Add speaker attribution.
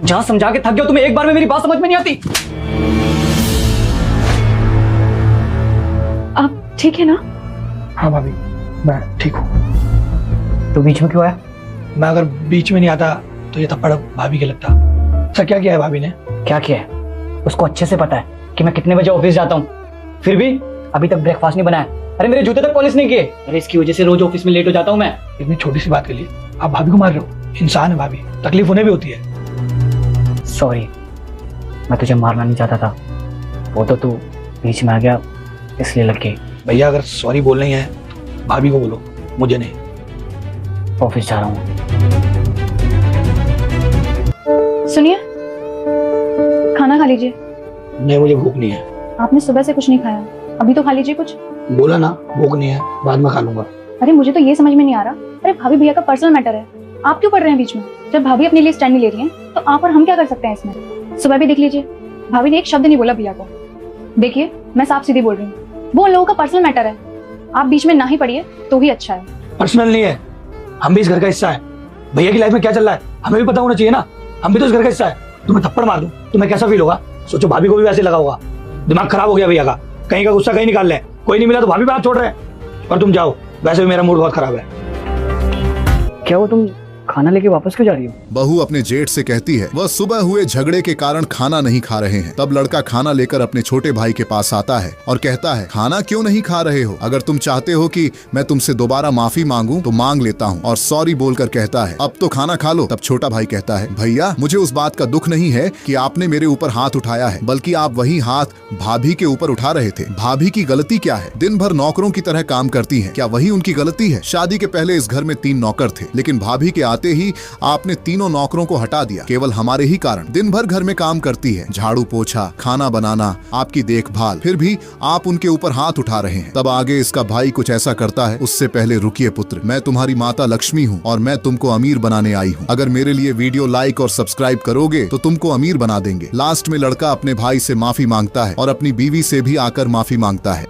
Speaker 1: जहां समझा के थक गया तुम्हें एक बार में मेरी बात समझ में नहीं आती।
Speaker 2: आप ठीक है ना?
Speaker 3: हाँ भाभी, मैं ठीक हूँ।
Speaker 1: तो बीच में क्यों आया?
Speaker 3: मैं अगर बीच में नहीं आता तो ये थप्पड़ भाभी के लगता। अच्छा क्या किया है भाभी ने?
Speaker 1: क्या किया है? उसको अच्छे से पता है कि मैं कितने बजे ऑफिस जाता हूँ, फिर भी अभी तक ब्रेकफास्ट नहीं बनाया। अरे मेरे जूते तक पॉलिश नहीं किए। अरे इसकी वजह से रोज ऑफिस में लेट हो जाता हूँ मैं।
Speaker 3: इतनी छोटी सी बात के लिए आप भाभी को मार रहे हो? इंसान है भाभी, तकलीफ उन्हें भी होती है।
Speaker 1: सॉरी, मैं तुझे मारना नहीं चाहता था, वो तो तू बीच में आ गया इसलिए लग गई।
Speaker 3: भैया अगर सॉरी बोलना ही है तो भाभी को बोलो, मुझे नहीं।
Speaker 1: ऑफिस जा रहा हूँ।
Speaker 2: सुनिए, खाना खा लीजिए।
Speaker 3: नहीं मुझे भूख नहीं है।
Speaker 2: आपने सुबह से कुछ नहीं खाया, अभी तो खा लीजिए कुछ।
Speaker 3: बोला ना भूख नहीं है, बाद में खा लूंगा।
Speaker 2: अरे मुझे तो ये समझ में नहीं आ रहा, अरे भाभी भैया का पर्सनल मैटर है, आप क्यों पढ़ रहे हैं बीच में? जब भाभी अपने लिए स्टैंड नहीं ले रही हैं, तो आप और हम क्या कर सकते हैं इसमें? सुबह भी देख लीजिए, भाभी ने एक शब्द नहीं बोला भैया को। देखिए मैं साफ सीधी बोल रही हूँ, वो उन लोगों का पर्सनल मैटर है, आप बीच में ना ही पढ़िए तो ही अच्छा है।
Speaker 3: पर्सनल नहीं है, हम भी इस घर का हिस्सा है। भैया की लाइफ में क्या चल रहा है हमें भी पता होना चाहिए ना, हम भी तो इस घर का हिस्सा है। तुम्हें थप्पड़ मार दूं तुम्हें कैसा फील होगा? सोचो भाभी को भी वैसे लगा होगा। दिमाग खराब हो गया भैया का, कहीं का गुस्सा कहीं निकाल ले। कोई नहीं मिला तो भाभी पे हाथ छोड़ रहे हैं। और तुम जाओ, वैसे भी मेरा मूड बहुत खराब है।
Speaker 1: क्या वो तुम खाना लेके वापस क्यों जा रही हो?
Speaker 4: बहू अपने जेठ से कहती है वह सुबह हुए झगड़े के कारण खाना नहीं खा रहे हैं। तब लड़का खाना लेकर अपने छोटे भाई के पास आता है और कहता है खाना क्यों नहीं खा रहे हो? अगर तुम चाहते हो कि मैं तुमसे दोबारा माफी मांगूं तो मांग लेता हूं। और सॉरी बोलकर कहता है अब तो खाना खा लो। तब छोटा भाई कहता है भैया मुझे उस बात का दुख नहीं है कि आपने मेरे ऊपर हाथ उठाया है, बल्कि आप वही हाथ भाभी के ऊपर उठा रहे थे। भाभी की गलती क्या है? दिन भर नौकरों की तरह काम करती है, क्या वही उनकी गलती है? शादी के पहले इस घर में 3 नौकर थे, लेकिन भाभी के आते ही आपने तीनों नौकरों को हटा दिया, केवल हमारे ही कारण। दिन भर घर में काम करती है, झाड़ू पोछा, खाना बनाना, आपकी देखभाल, फिर भी आप उनके ऊपर हाथ उठा रहे हैं। तब आगे इसका भाई कुछ ऐसा करता है, उससे पहले रुकिए पुत्र, मैं तुम्हारी माता लक्ष्मी हूँ और मैं तुमको अमीर बनाने आई हूँ। अगर मेरे लिए वीडियो लाइक और सब्सक्राइब करोगे तो तुमको अमीर बना देंगे। लास्ट में लड़का अपने भाई से माफी मांगता है और अपनी बीवी से भी आकर माफी मांगता है।